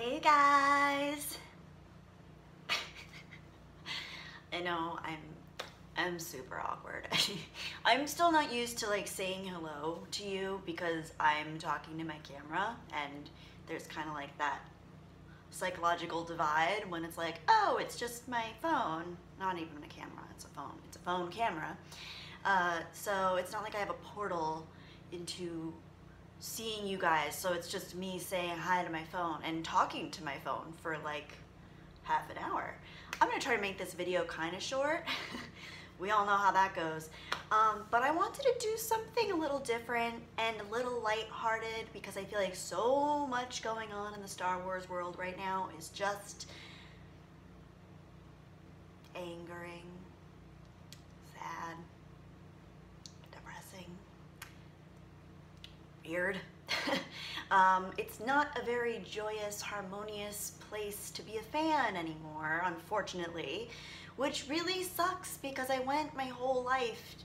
Hey guys! I know I'm super awkward. I'm still not used to like saying hello to you because I'm talking to my camera, and there's kind of like that psychological divide when it's like, oh, it's just my phone. Not even a camera, it's a phone. It's a phone camera. So it's not like I have a portal into seeing you guys, so it's just me saying hi to my phone and talking to my phone for like half an hour. I'm gonna try to make this video kind of short. We all know how that goes. But I wanted to do something a little different and a little lighthearted because I feel like so much going on in the Star Wars world right now is just angering, sad, depressing, weird. It's not a very joyous, harmonious place to be a fan anymore, unfortunately, which really sucks because I went my whole life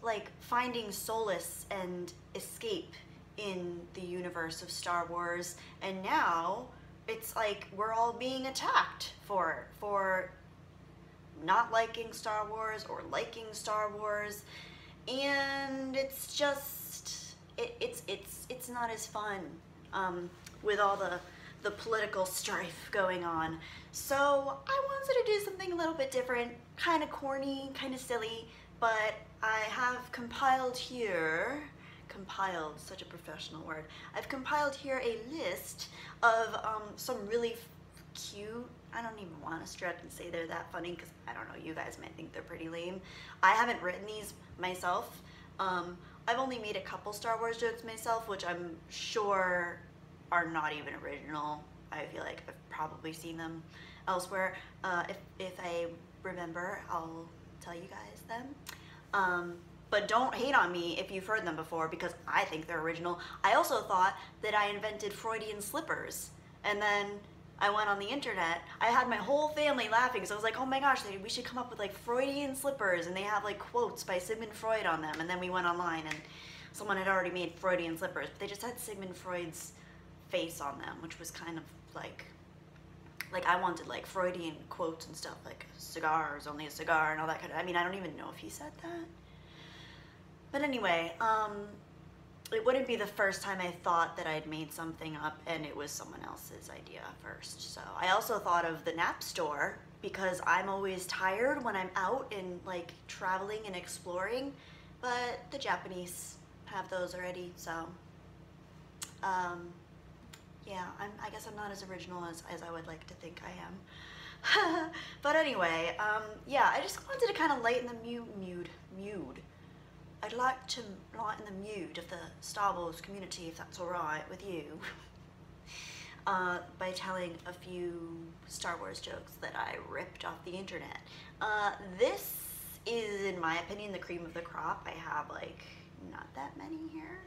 like finding solace and escape in the universe of Star Wars, and now it's like we're all being attacked for not liking Star Wars or liking Star Wars, and it's just it's not as fun with all the political strife going on. So I wanted to do something a little bit different, kind of corny, kind of silly, but I have compiled, such a professional word, I've compiled here a list of some really cute, I don't even want to stretch and say they're that funny because I don't know, you guys might think they're pretty lame. I haven't written these myself. I've only made a couple Star Wars jokes myself, which I'm sure are not even original. I feel like I've probably seen them elsewhere. If I remember, I'll tell you guys them. But don't hate on me if you've heard them before because I think they're original. I also thought that I invented Freudian slippers, and then I went on the internet. I had my whole family laughing, so I was like, oh my gosh, we should come up with like Freudian slippers, and they have like quotes by Sigmund Freud on them. And then we went online and someone had already made Freudian slippers, but they just had Sigmund Freud's face on them, which was kind of like I wanted like Freudian quotes and stuff, like cigar is only a cigar and all that kind of, I mean, I don't even know if he said that. But anyway, it wouldn't be the first time I thought that I'd made something up and it was someone else's idea first. So I also thought of the nap store because I'm always tired when I'm out and like traveling and exploring, but the Japanese have those already, so yeah, I guess I'm not as original as I would like to think I am. But anyway, yeah, I just wanted to kind of lighten the mood. I'd like to lighten the mood of the Star Wars community, if that's alright with you, by telling a few Star Wars jokes that I ripped off the internet. This is, in my opinion, the cream of the crop. I have, like, not that many here.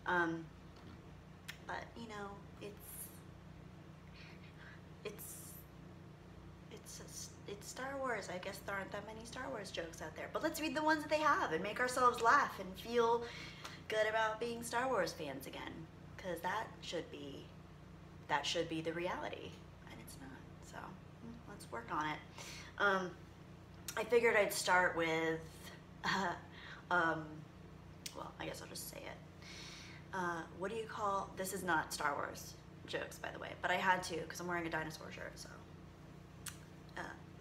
But, you know, it's Star Wars. I guess there aren't that many Star Wars jokes out there. But let's read the ones that they have and make ourselves laugh and feel good about being Star Wars fans again. Because that should be the reality. And it's not. So let's work on it. I figured I'd start with, well, I guess I'll just say it. What do you call, this is not Star Wars jokes, by the way, but I had to because I'm wearing a dinosaur shirt, so.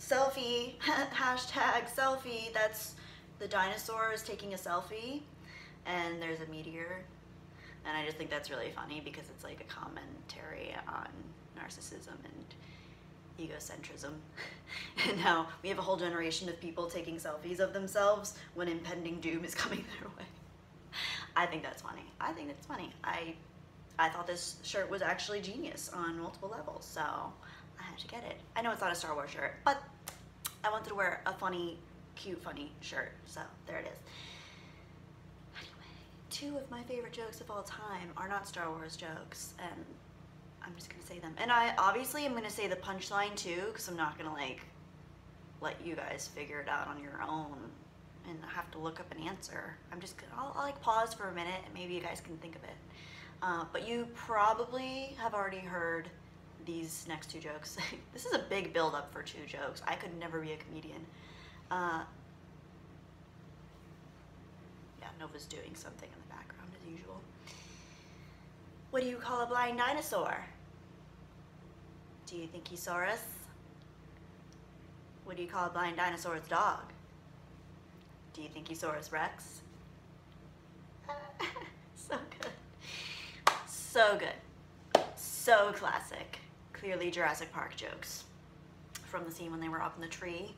Selfie, hashtag selfie, that's the dinosaurs taking a selfie, and there's a meteor, and I just think that's really funny because it's like a commentary on narcissism and egocentrism, and how we have a whole generation of people taking selfies of themselves when impending doom is coming their way. I think that's funny. I think it's funny. I thought this shirt was actually genius on multiple levels, so I had to get it. I know it's not a Star Wars shirt, but I wanted to wear a funny, cute, funny shirt, so there it is. Anyway, two of my favorite jokes of all time are not Star Wars jokes, and I'm just gonna say them. And I obviously am gonna say the punchline too, because I'm not gonna like let you guys figure it out on your own and have to look up an answer. I'll like pause for a minute and maybe you guys can think of it. But you probably have already heard these next 2 jokes. This is a big build up for 2 jokes. I could never be a comedian. Yeah, Nova's doing something in the background as usual. What do you call a blind dinosaur? Do you think he saw us? What do you call a blind dinosaur's dog? Do you think he saw us, Rex? So good. So good. So classic. Clearly Jurassic Park jokes. From the scene when they were up in the tree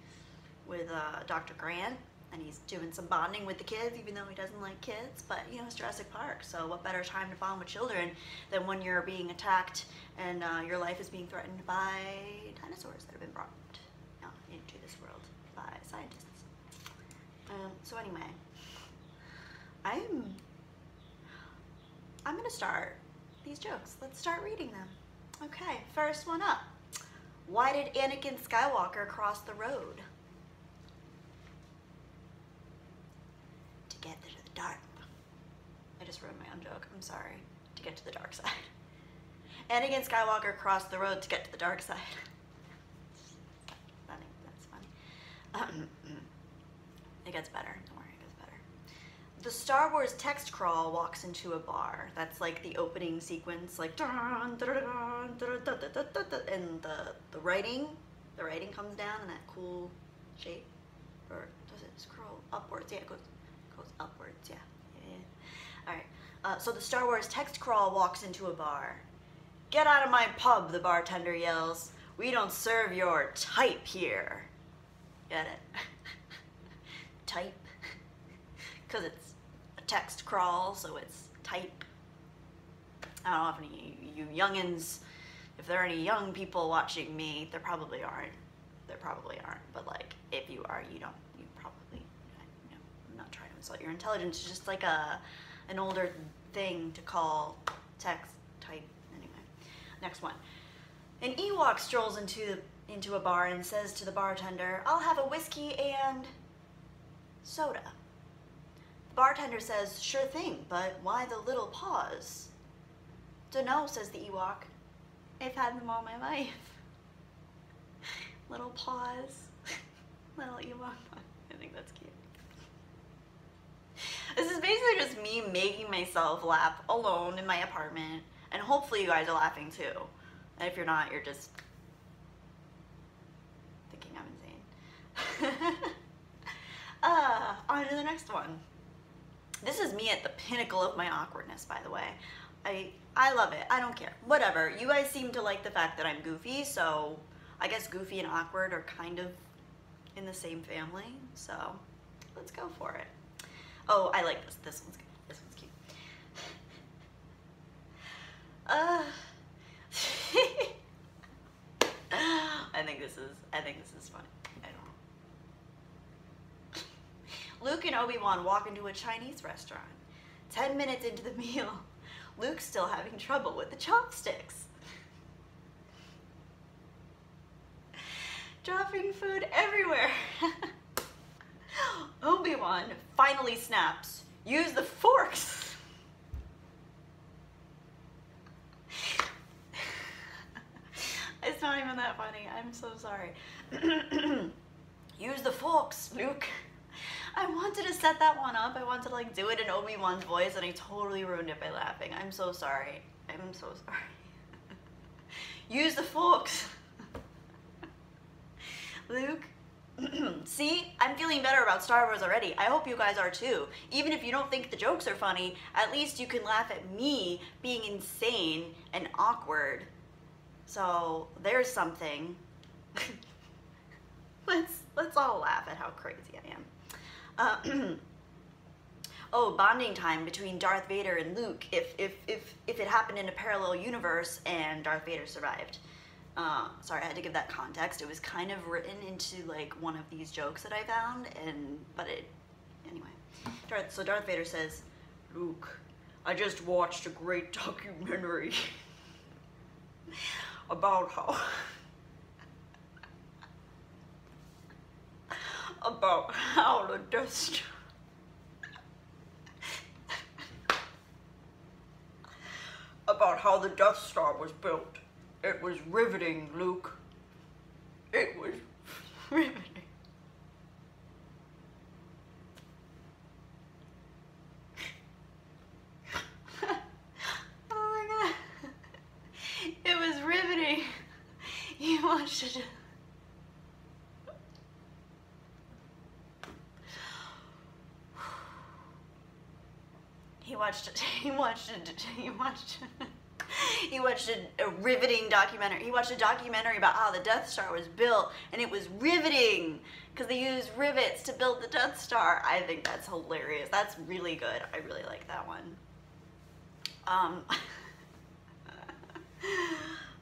with Dr. Grant, and he's doing some bonding with the kids, even though he doesn't like kids, but you know, it's Jurassic Park, so what better time to bond with children than when you're being attacked and your life is being threatened by dinosaurs that have been brought into this world by scientists. So anyway, I'm gonna start these jokes. Let's start reading them. Okay, first one up. Why did Anakin Skywalker cross the road? To get to the dark. I just wrote my own joke, I'm sorry. To get to the dark side. Anakin Skywalker crossed the road to get to the dark side. That's funny. It gets better, don't worry, it gets better. The Star Wars text crawl walks into a bar. That's like the opening sequence, like and the writing comes down in that cool shape. Or does it scroll upwards? Yeah, it goes upwards, yeah. All right, so the Star Wars text crawl walks into a bar. Get out of my pub, the bartender yells. We don't serve your type here. Get it? Type? Because it's a text crawl, so it's type. I don't know if any you youngins, if there are any young people watching me, there probably aren't. There probably aren't, but like, if you are, you probably, you know, I'm not trying to insult your intelligence, it's just like an older thing to call text type. Anyway, next one. An Ewok strolls into a bar and says to the bartender, I'll have a whiskey and soda. The bartender says, sure thing, but why the little pause? Dunno, says the Ewok. I've had them all my life. Little pause. Little Ewok. I think that's cute. This is basically just me making myself laugh alone in my apartment, and hopefully you guys are laughing too. And if you're not, you're just thinking I'm insane. On to the next one. This is me at the pinnacle of my awkwardness, by the way. I love it. I don't care. Whatever. You guys seem to like the fact that I'm goofy, so I guess goofy and awkward are kind of in the same family. So let's go for it. Oh, I like this. This one's good. This one's cute. I think this is funny. I don't know. Luke and Obi-Wan walk into a Chinese restaurant. 10 minutes into the meal, Luke's still having trouble with the chopsticks. Dropping food everywhere. Obi-Wan finally snaps, use the forks. It's not even that funny, I'm so sorry. Use the forks, Luke. I wanted to set that one up. I wanted to like do it in Obi-Wan's voice and I totally ruined it by laughing. I'm so sorry. I'm so sorry. Use the forks. Luke. See, I'm feeling better about Star Wars already. I hope you guys are too. Even if you don't think the jokes are funny, at least you can laugh at me being insane and awkward. So there's something. Let's all laugh at how crazy I am. Oh, bonding time between Darth Vader and Luke if it happened in a parallel universe and Darth Vader survived. Sorry, I had to give that context. It was kind of written into like one of these jokes that I found, anyway. So Darth Vader says, Luke, I just watched a great documentary about how the Death Star about how the Death Star was built. It was riveting, Luke. It was riveting. Oh my god. It was riveting. You watched it. He watched a riveting documentary. He watched a documentary about how the Death Star was built, and it was riveting because they used rivets to build the Death Star. I think that's hilarious. That's really good. I really like that one.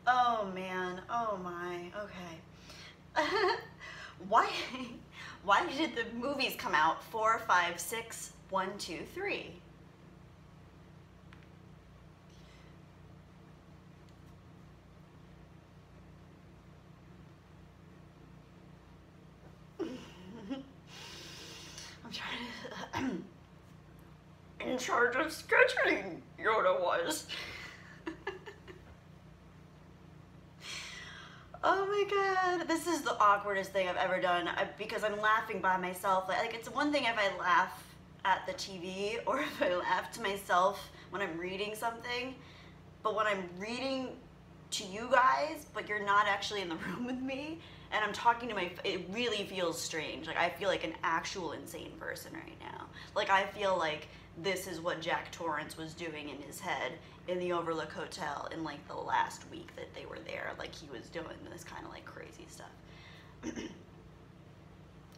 Oh man. Oh my. Okay. Why did the movies come out 4, 5, 6, 1, 2, 3? In charge of scheduling, Yoda was. Oh my god, this is the awkwardest thing I've ever done because I'm laughing by myself. Like, it's one thing if I laugh at the TV or if I laugh to myself when I'm reading something, but when I'm reading to you guys, but you're not actually in the room with me, and I'm talking to it really feels strange. Like, I feel like an actual insane person right now. Like, I feel like this is what Jack Torrance was doing in his head in the Overlook Hotel in like the last week that they were there. Like, he was doing this kind of like crazy stuff.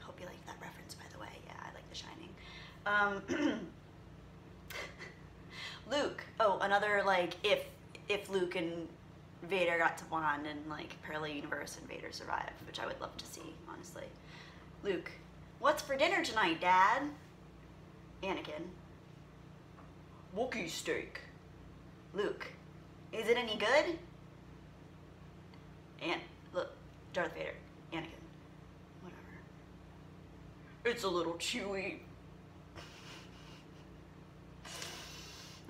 Hope you like that reference, by the way. Yeah, I like The Shining. Luke. Oh, another like if Luke and Vader got to bond in like parallel universe and Vader survived, which I would love to see, honestly. Luke, what's for dinner tonight, Dad? Anakin, Wookiee steak. Luke, is it any good? And look, Darth Vader, Anakin, whatever. It's a little chewy.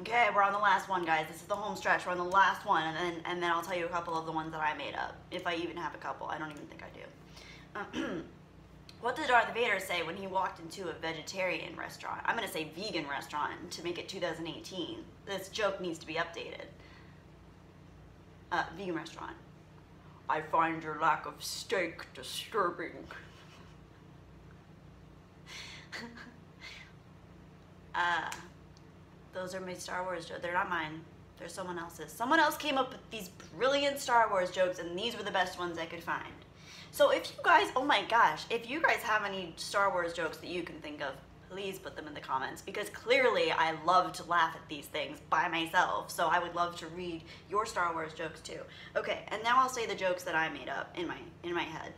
Okay, we're on the last one, guys. This is the home stretch. We're on the last one, and then I'll tell you a couple of the ones that I made up, if I even have a couple. I don't even think I do. What did Darth Vader say when he walked into a vegetarian restaurant? I'm going to say vegan restaurant to make it 2018. This joke needs to be updated. Vegan restaurant. I find your lack of steak disturbing. Those are my Star Wars jokes. They're not mine. They're someone else's. Someone else came up with these brilliant Star Wars jokes, and these were the best ones I could find. So if you guys, oh my gosh, if you guys have any Star Wars jokes that you can think of, please put them in the comments, because clearly I love to laugh at these things by myself, so I would love to read your Star Wars jokes too. Okay, and now I'll say the jokes that I made up in my head.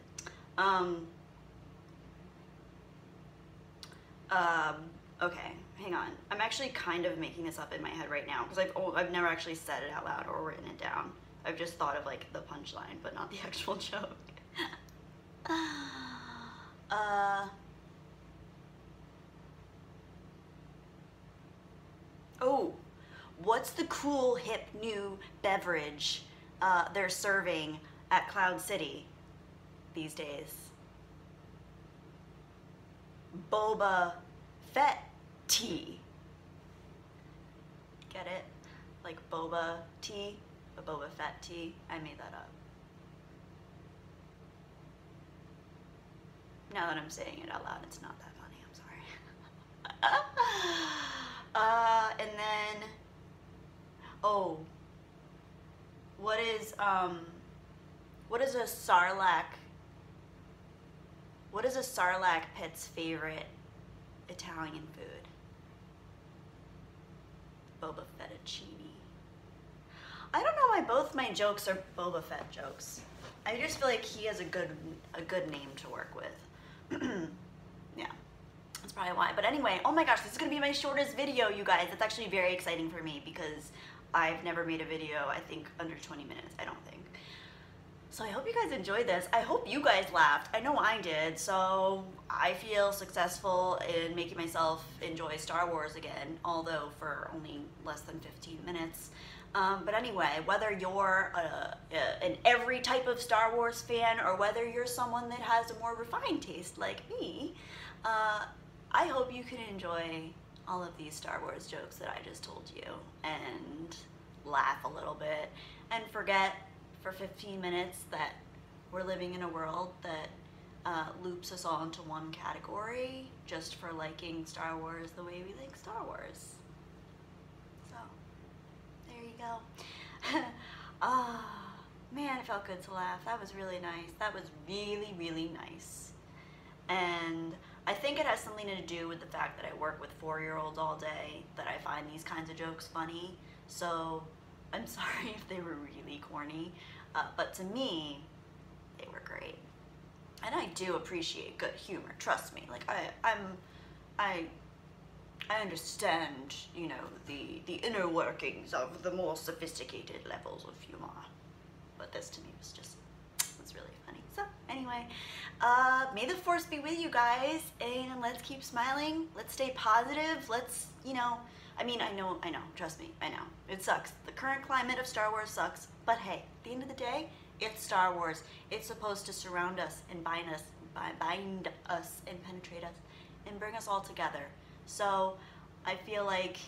Okay, hang on. I'm actually kind of making this up in my head right now, because I've never actually said it out loud or written it down. I've just thought of like the punchline, but not the actual joke. Oh, what's the cool, hip, new beverage they're serving at Cloud City these days? Boba Fett tea. Get it? Like boba tea, a Boba Fett tea. I made that up. Now that I'm saying it out loud, it's not that funny. I'm sorry. And then, oh, what is a Sarlacc? What is a Sarlacc pit's favorite Italian food? Boba Fettuccine. I don't know why both my jokes are Boba Fett jokes. I just feel like he has a good name to work with. Yeah, that's probably why. But anyway, oh my gosh, this is gonna be my shortest video, you guys. It's actually very exciting for me because I've never made a video, I think, under 20 minutes, I don't think. So I hope you guys enjoyed this. I hope you guys laughed. I know I did, so I feel successful in making myself enjoy Star Wars again, although for only less than 15 minutes. But anyway, whether you're an every type of Star Wars fan or whether you're someone that has a more refined taste like me, I hope you can enjoy all of these Star Wars jokes that I just told you and laugh a little bit and forget for 15 minutes that we're living in a world that loops us all into one category just for liking Star Wars the way we like Star Wars. So, there you go. Man, it felt good to laugh. That was really nice. That was really, really nice. And I think it has something to do with the fact that I work with 4-year-olds all day, that I find these kinds of jokes funny. So I'm sorry if they were really corny, but to me, they were great. And I do appreciate good humor, trust me. Like I understand, you know, the inner workings of the more sophisticated levels of humor. But this to me was really funny. So anyway, may the force be with you guys, and let's keep smiling. Let's stay positive. Let's, you know, I mean, I know, trust me, I know. It sucks. The current climate of Star Wars sucks, but hey, at the end of the day, it's Star Wars. It's supposed to surround us and bind us and penetrate us and bring us all together. So I feel like,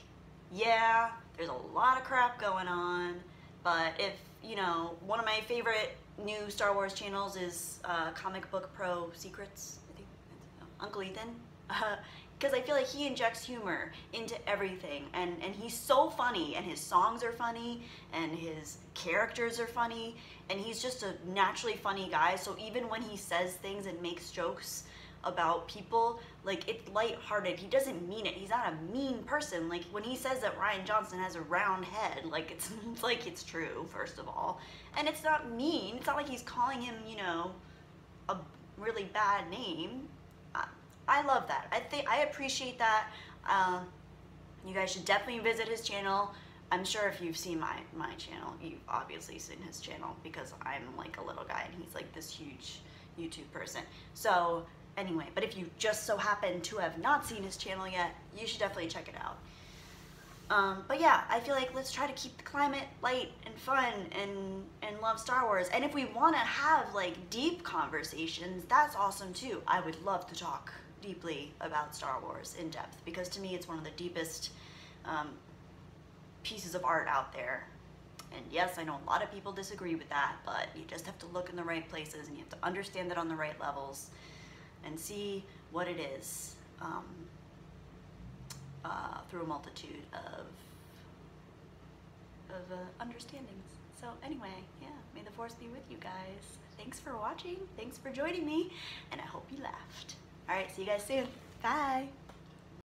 yeah, there's a lot of crap going on, but if, you know, one of my favorite new Star Wars channels is Comic Book Pro Secrets, I think, Uncle Ethan, because I feel like he injects humor into everything, and he's so funny, and his songs are funny, and his characters are funny, and he's just a naturally funny guy, so even when he says things and makes jokes about people, like, it's lighthearted. He doesn't mean it. He's not a mean person. Like, when he says that Rian Johnson has a round head, like, it's like it's true, first of all. And it's not mean. It's not like he's calling him, you know, a really bad name. I love that. I appreciate that. You guys should definitely visit his channel. I'm sure if you've seen my channel, you've obviously seen his channel, because I'm like a little guy and he's like this huge YouTube person. So anyway, but if you just so happen to have not seen his channel yet, you should definitely check it out. But yeah, I feel like let's try to keep the climate light and fun and love Star Wars. And if we want to have like deep conversations, that's awesome too. I would love to talk deeply about Star Wars in depth, because to me it's one of the deepest pieces of art out there. And yes, I know a lot of people disagree with that, but you just have to look in the right places and you have to understand it on the right levels and see what it is through a multitude of understandings. So anyway, yeah, may the force be with you guys. Thanks for watching, thanks for joining me, and I hope you laughed. All right, see you guys soon. Bye.